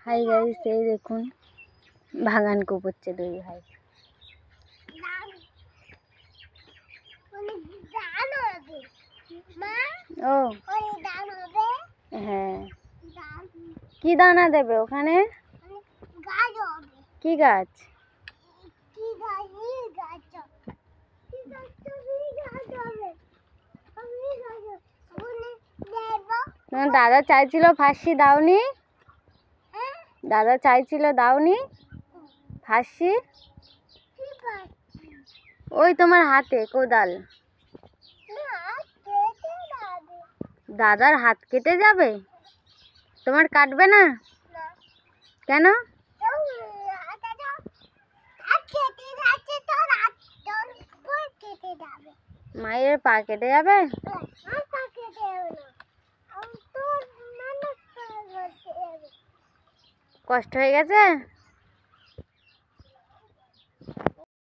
Hi guys, এই দেখুন বাগান কোপচ্ছে দুই ভাই। ও হ্যাঁ, কি দানা দেবে ওখানে? কি গাছ? তোমার দাদা চাইছিল ফাঁসি, দাওনি? দাদা চাইছিল, দাওনি ফাঁসি? ওই তোমার হাতে কোদাল। দাদার হাত কেটে যাবে? তোমার কাটবে না কেন? মায়ের পা কেটে যাবে? কষ্ট হয়ে গেছে?